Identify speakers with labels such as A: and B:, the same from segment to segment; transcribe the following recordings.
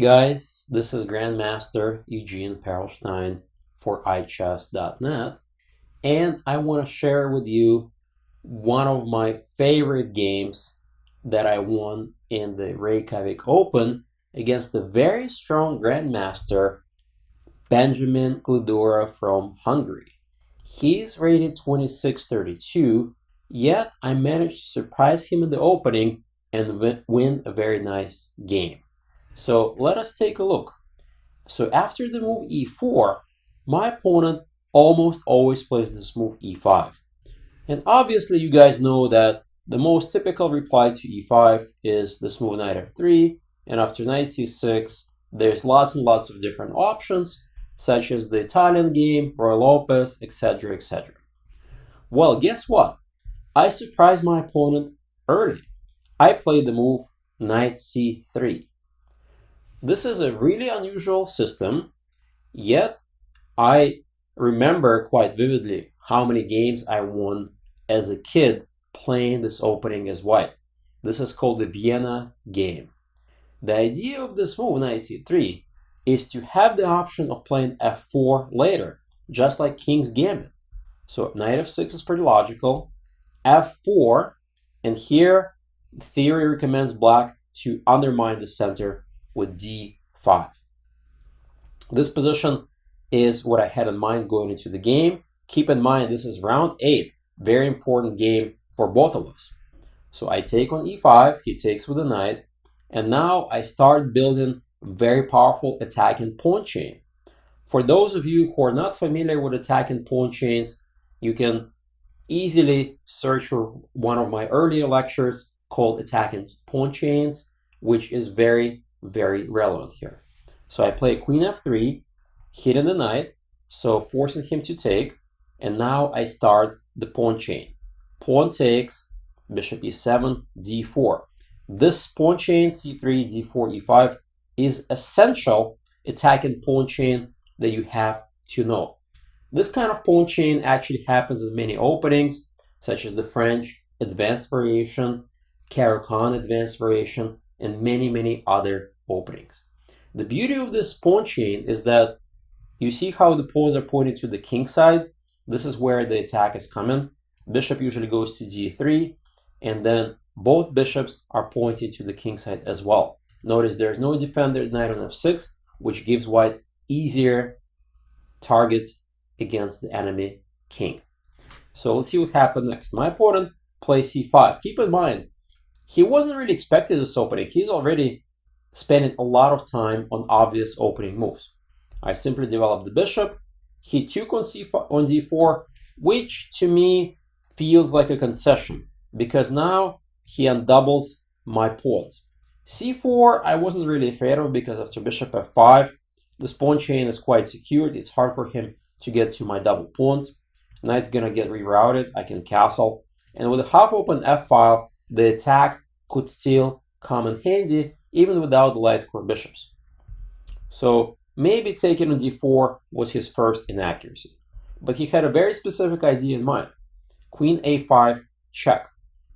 A: guys, this is Grandmaster Eugene Perelshteyn for iChess.net, and I want to share with you one of my favorite games that I won in the Reykjavik Open against a very strong Grandmaster, Benjamin Gledura from Hungary. He's rated 2632, yet I managed to surprise him in the opening and win a very nice game. So let us take a look. So after the move e4, my opponent almost always plays this move e5. And obviously you guys know that the most typical reply to e5 is this move knight f3, and after knight c6, there's lots and lots of different options, such as the Italian game, Roy Lopez, etc., etc. Well, guess what? I surprised my opponent early. I played the move knight c3. This is a really unusual system, yet I remember quite vividly how many games I won as a kid playing this opening as white. This is called the Vienna game. The idea of this move, knight c3, is to have the option of playing f4 later, just like King's Gambit. So knight f6 is pretty logical, f4, and here theory recommends black to undermine the center with d5. This position is what I had in mind going into the game. Keep in mind, this is round 8, very important game for both of us. So I take on e5, he takes with the knight, and now I start building very powerful attacking pawn chain. For those of you who are not familiar with attacking pawn chains, you can easily search for one of my earlier lectures called Attacking Pawn Chains, which is very relevant here. So I play queen f3, hitting the knight, so forcing him to take, and now I start the pawn chain. Pawn takes, bishop e7, d4. This pawn chain, c3, d4, e5, is essential attacking pawn chain that you have to know. This kind of pawn chain actually happens in many openings, such as the French advanced variation, Caro-Kann advanced variation, and many other openings. The beauty of this pawn chain is that you see how the pawns are pointed to the king side. This is where the attack is coming. Bishop usually goes to g3, and then both bishops are pointed to the king side as well. Notice there's no defender knight on f6, which gives white easier targets against the enemy king. So let's see what happened next. My opponent plays c5. Keep in mind, he wasn't really expecting this opening. He's already spending a lot of time on obvious opening moves. I simply developed the bishop. He took on d4, which to me feels like a concession, because now he undoubles my pawns. c4 I wasn't really afraid of, because after bishop f5, this pawn chain is quite secured. It's hard for him to get to my double pawns. Knight's gonna get rerouted. I can castle, and with a half-open f-file, the attack could still come in handy even without the light square bishops. So maybe taking on d4 was his first inaccuracy, but he had a very specific idea in mind. Queen a5 check.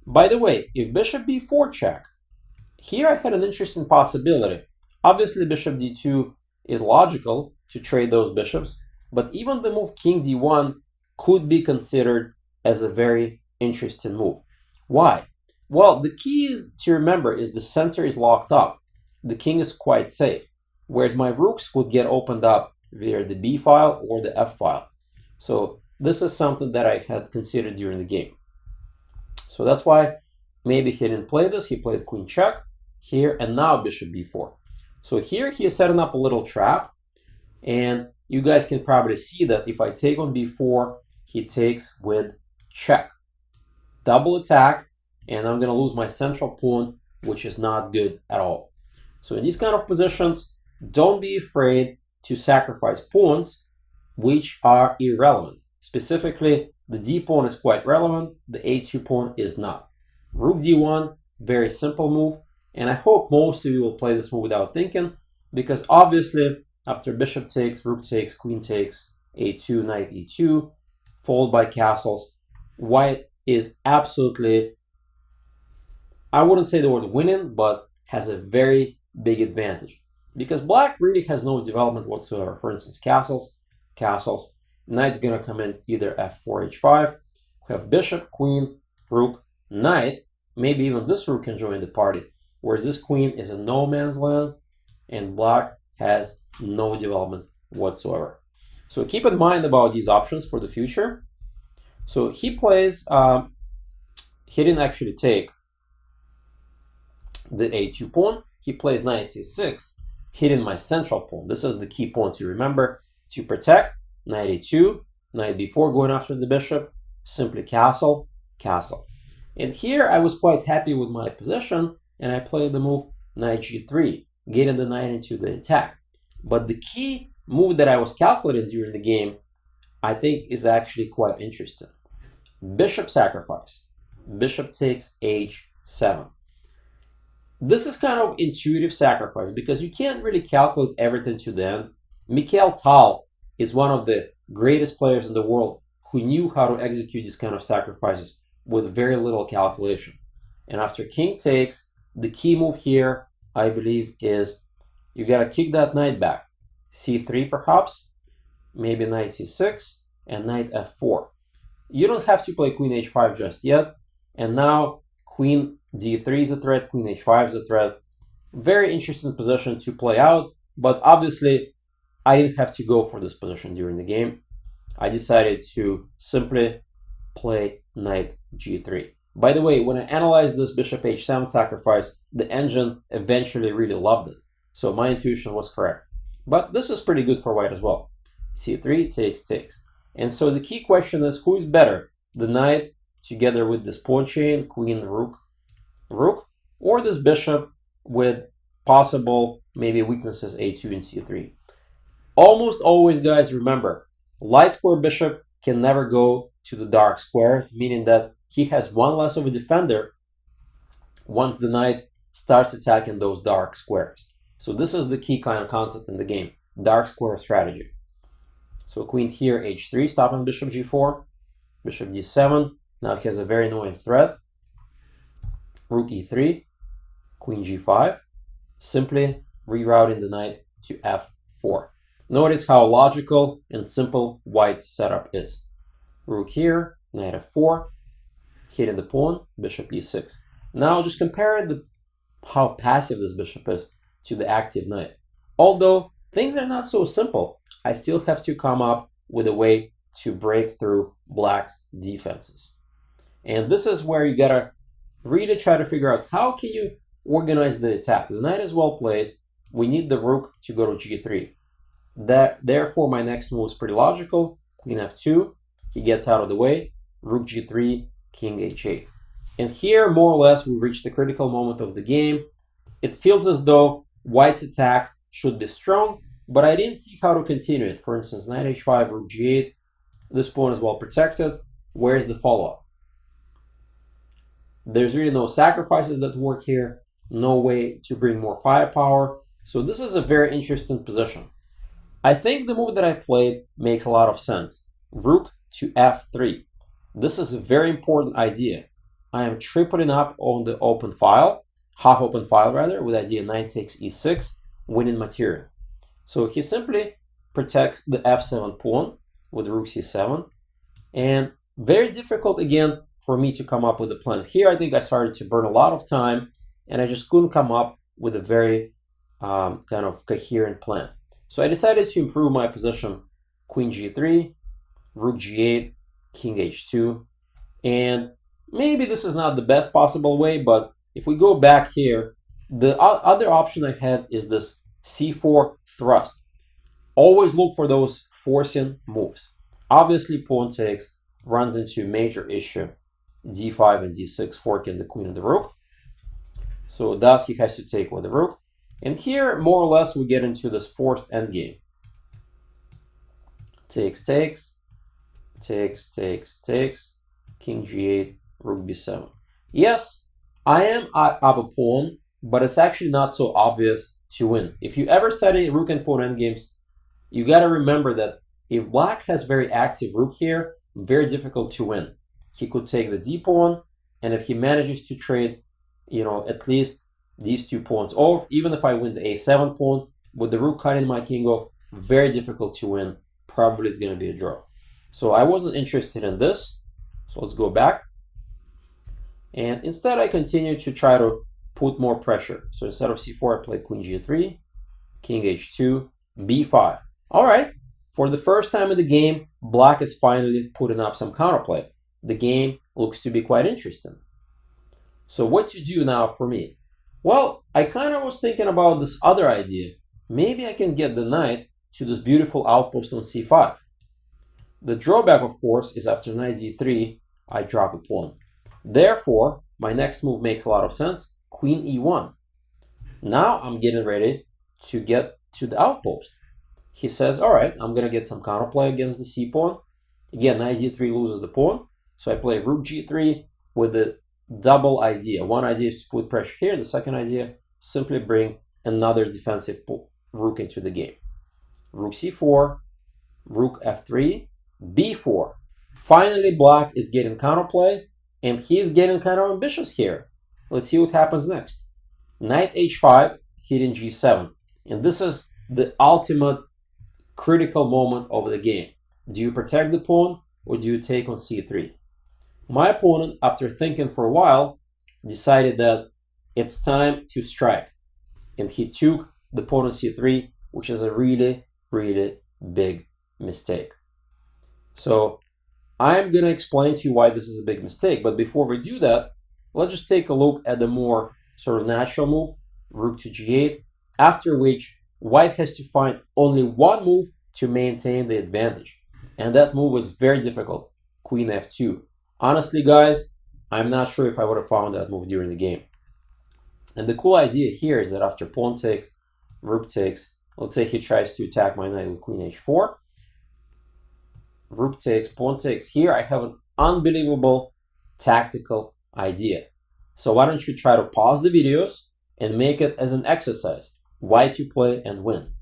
A: By the way, if bishop b4 check, here I had an interesting possibility. Obviously bishop d2 is logical to trade those bishops, but even the move king d1 could be considered as a very interesting move. Why? Well, the key is to remember is the center is locked up. The king is quite safe, whereas my rooks would get opened up via the b file or the f file. So this is something that I had considered during the game. So that's why maybe he didn't play this. He played queen check here, and now bishop b4. So here he is setting up a little trap, and you guys can probably see that if I take on b4, he takes with check. Double attack, and I'm going to lose my central pawn, which is not good at all. So in these kind of positions, don't be afraid to sacrifice pawns which are irrelevant. Specifically, the d pawn is quite relevant, the a2 pawn is not. Rook d1, very simple move, and I hope most of you will play this move without thinking, because obviously after bishop takes, rook takes, queen takes, a2, knight e2, followed by castles, white is absolutely, I wouldn't say the word winning, but has a very big advantage. because black really has no development whatsoever. For instance, castles, castles. Knight's gonna come in either f4, h5. We have bishop, queen, rook, knight. Maybe even this rook can join the party. Whereas this queen is in no man's land, and black has no development whatsoever. So keep in mind about these options for the future. So he plays, he didn't actually take the a2 pawn. He plays knight c6, hitting my central pawn. This is the key pawn to remember to protect. Knight a2, knight b4, going after the bishop, simply castle, castle. And here I was quite happy with my position, and I played the move knight g3, getting the knight into the attack. But the key move that I was calculating during the game, I think, is actually quite interesting. Bishop sacrifice. Bishop takes h7. This is kind of intuitive sacrifice because you can't really calculate everything to the end. Mikhail Tal is one of the greatest players in the world who knew how to execute these kind of sacrifices with very little calculation. And after king takes, the key move here, I believe, is you gotta kick that knight back. c3 perhaps, maybe knight c6, and knight f4. You don't have to play queen h5 just yet. And now queen d3 is a threat, queen h5 is a threat. Very interesting position to play out, but obviously I didn't have to go for this position during the game. I decided to simply play knight g3. By the way, when I analyzed this bishop h7 sacrifice, the engine eventually really loved it. So my intuition was correct. But this is pretty good for white as well. c3 takes. And so the key question is, who is better? The knight together with this pawn chain, queen, rook, or this bishop with possible maybe weaknesses a2 and c3. Almost always, guys, remember, light square bishop can never go to the dark square, meaning that he has one less of a defender once the knight starts attacking those dark squares. So this is the key kind of concept in the game, dark square strategy. So queen here, h3, stopping bishop g4, bishop d7. Now he has a very annoying threat. Rook e3, queen g5, simply rerouting the knight to f4. Notice how logical and simple white's setup is. Rook here, knight f4, hitting the pawn, bishop e6. Now just compare how passive this bishop is to the active knight. Although things are not so simple, I still have to come up with a way to break through black's defenses. And this is where you gotta really try to figure out how can you organize the attack. The knight is well placed. We need the rook to go to g3. Therefore, my next move is pretty logical. Queen f2, he gets out of the way. Rook g3, king h8. And here, more or less, we reach the critical moment of the game. It feels as though white's attack should be strong, but I didn't see how to continue it. For instance, knight h5, rook g8. This pawn is well protected. Where's the follow-up? There's really no sacrifices that work here. No way to bring more firepower. So this is a very interesting position. I think the move that I played makes a lot of sense. Rook to f3. This is a very important idea. I am tripling up on the open file, half open file rather, with idea knight takes e6, winning material. So he simply protects the f7 pawn with rook c7. And very difficult again for me to come up with a plan. Here I think I started to burn a lot of time and I just couldn't come up with a very kind of coherent plan. So I decided to improve my position. Queen g3, rook g8, king h2. And maybe this is not the best possible way, but if we go back here, the other option I had is this c4 thrust. Always look for those forcing moves. Obviously, pawn takes runs into a major issue. d5 and d6 forking the queen and the rook. So thus he has to take with the rook. And here, more or less, we get into this fourth endgame. Takes, king g8, rook b7. Yes, I am up a pawn, but it's actually not so obvious to win. If you ever study rook and pawn endgames, you got to remember that if black has very active rook here, very difficult to win. He could take the d pawn, and if he manages to trade, at least these two pawns off, even if I win the a7 pawn, with the rook cutting my king off, very difficult to win. Probably it's going to be a draw. So I wasn't interested in this. So let's go back. And instead I continue to try to put more pressure. So instead of c4, I played queen g3, king h2, b5. All right. For the first time in the game, black is finally putting up some counterplay. The game looks to be quite interesting. So what to do now for me? Well, I kind of was thinking about this other idea. Maybe I can get the knight to this beautiful outpost on c5. The drawback, of course, is after knight d3, I drop a pawn. Therefore, my next move makes a lot of sense. Queen e1. Now I'm getting ready to get to the outpost. He says, all right, I'm going to get some counterplay against the c pawn. Again, knight d3 loses the pawn. So I play rook g3 with the double idea. One idea is to put pressure here. The second idea, simply bring another defensive rook into the game. Rook c4, rook f3, b4. Finally, black is getting counterplay, and he's getting kind of ambitious here. Let's see what happens next. Knight h5, hitting g7. And this is the ultimate critical moment of the game. Do you protect the pawn, or do you take on c3? My opponent, after thinking for a while, decided that it's time to strike. And he took the pawn on c3, which is a really, really big mistake. So I'm going to explain to you why this is a big mistake. But before we do that, let's just take a look at the more sort of natural move, rook to g8, after which white has to find only one move to maintain the advantage. And that move was very difficult, queen f2. Honestly, guys, I'm not sure if I would have found that move during the game. And the cool idea here is that after pawn takes, rook takes, let's say he tries to attack my knight with queen h4. Rook takes, pawn takes. Here I have an unbelievable tactical idea. So why don't you try to pause the videos and make it as an exercise. Why to play and win.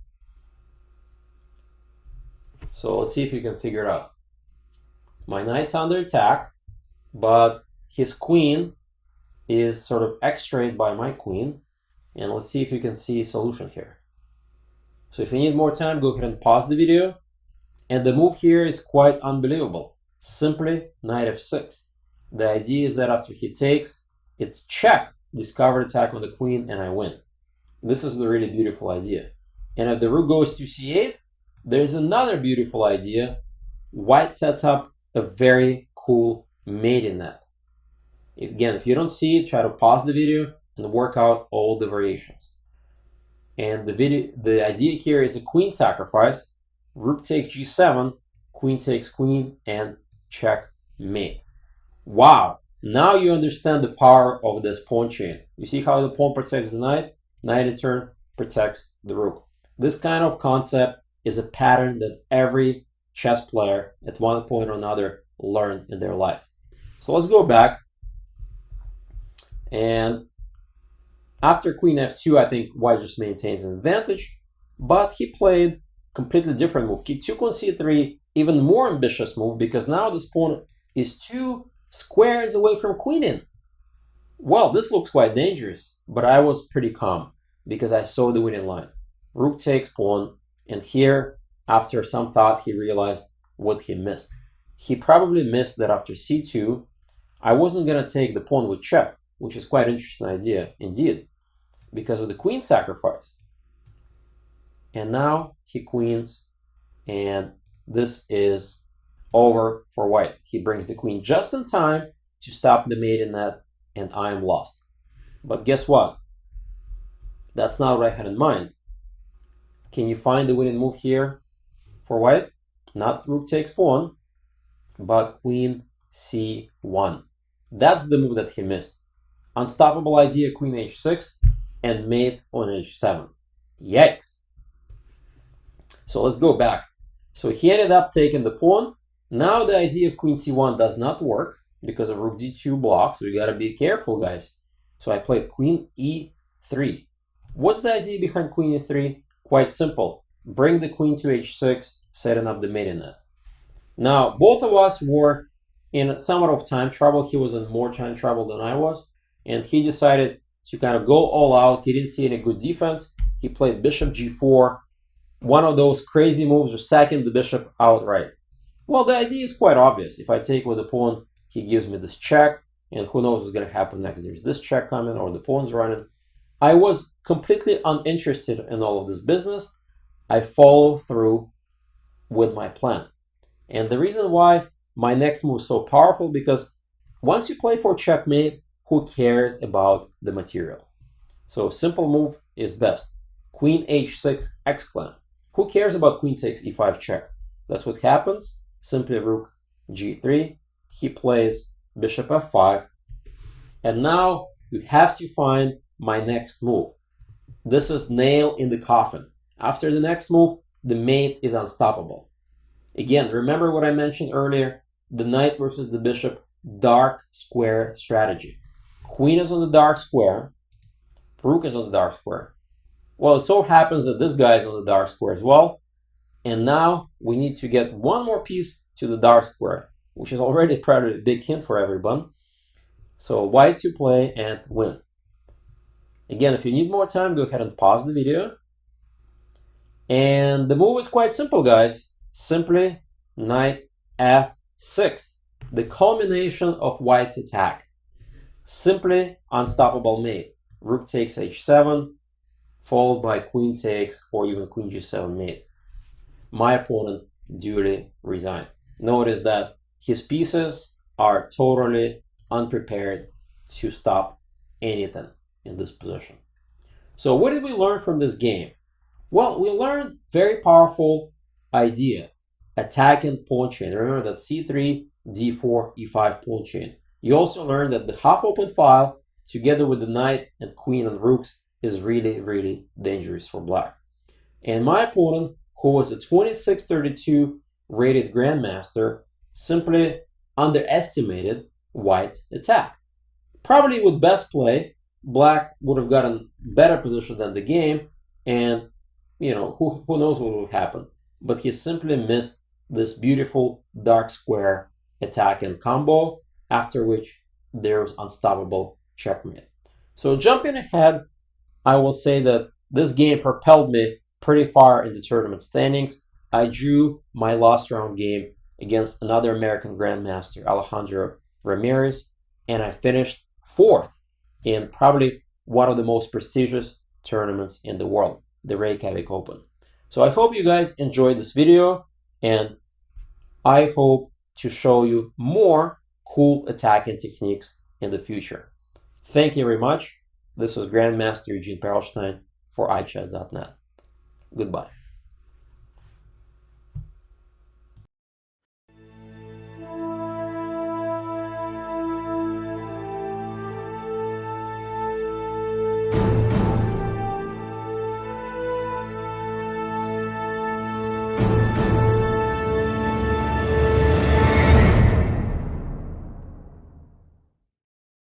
A: So let's see if you can figure it out. My knight's under attack, but his queen is sort of x-rayed by my queen. And let's see if you can see a solution here. So if you need more time, go ahead and pause the video. And the move here is quite unbelievable. Simply knight f6. The idea is that after he takes, it's check, discover attack on the queen, and I win. This is the really beautiful idea. And if the rook goes to c8, there's another beautiful idea. White sets up a very cool mating net. Again, if you don't see it, try to pause the video and work out all the variations. And the idea here is a queen sacrifice. Rook takes g7, queen takes queen, and checkmate. Wow! Now you understand the power of this pawn chain. You see how the pawn protects the knight? Knight in turn protects the rook. This kind of concept is a pattern that every chess player at one point or another learned in their life. So let's go back. And after queen f2, I think white just maintains an advantage. But he played completely different move. He took on c3, even more ambitious move, because now this pawn is 2 squares away from queen in. Well, this looks quite dangerous, but I was pretty calm because I saw the winning line. Rook takes pawn, and here, after some thought, he realized what he missed. He probably missed that after c2, I wasn't going to take the pawn with check, which is quite an interesting idea indeed, because of the queen sacrifice. And now he queens, and this is over for white. He brings the queen just in time to stop the mating net, and I am lost. But guess what? That's not what I had in mind. Can you find the winning move here for white? Not rook takes pawn, but queen c1. That's the move that he missed. Unstoppable idea, queen h6, and mate on h7. Yikes! So let's go back. So he ended up taking the pawn. Now the idea of queen c1 does not work because of rook d2 block, so you gotta be careful, guys. So I played queen e3. What's the idea behind queen e3? Quite simple. Bring the queen to h6, setting up the mating net. Now, both of us were in somewhat of time trouble. He was in more time trouble than I was, and he decided to kind of go all out. He didn't see any good defense. he played bishop g4, one of those crazy moves of sacking the bishop outright. Well, the idea is quite obvious. If I take with the pawn, he gives me this check, and who knows what's going to happen next. There's this check coming, or the pawn's running. I was completely uninterested in all of this business. I follow through with my plan. And the reason why my next move is so powerful, because once you play for checkmate, who cares about the material? So simple move is best. Queen h6 exclamation. Who cares about queen takes e5 check? That's what happens. Simply rook g3. He plays bishop f5. And now you have to find my next move. This is nail in the coffin. After the next move, the mate is unstoppable. Again, remember what I mentioned earlier, the knight versus the bishop, dark square strategy. Queen is on the dark square, rook is on the dark square. Well, it so happens that this guy is on the dark square as well. And now we need to get one more piece to the dark square, which is already a big hint for everyone. So white to play and win. Again, if you need more time, go ahead and pause the video. And the move is quite simple, guys. Simply knight f6. The culmination of white's attack. Simply unstoppable mate. Rook takes h7, followed by queen takes, or even queen g7 mate. My opponent duly resigned. Notice that his pieces are totally unprepared to stop anything in this position. So what did we learn from this game? Well, we learned very powerful idea, attacking pawn chain. Remember that c3, d4, e5 pawn chain. You also learned that the half-open file, together with the knight and queen and rooks, is really, really dangerous for black. And my opponent, who was a 2632 rated grandmaster, simply underestimated white's attack. Probably with best play, black would have gotten better position than the game, and who knows what will happen. But he simply missed this beautiful dark square attack and combo, after which there was unstoppable checkmate. So jumping ahead, I will say that this game propelled me pretty far in the tournament standings. I drew my last round game against another American grandmaster, Alejandro Ramirez, and I finished 4th in probably one of the most prestigious tournaments in the world, the Reykjavik Open. So I hope you guys enjoyed this video, and I hope to show you more cool attacking techniques in the future. Thank you very much. This was Grandmaster Eugene Perelshteyn for iChess.net. Goodbye.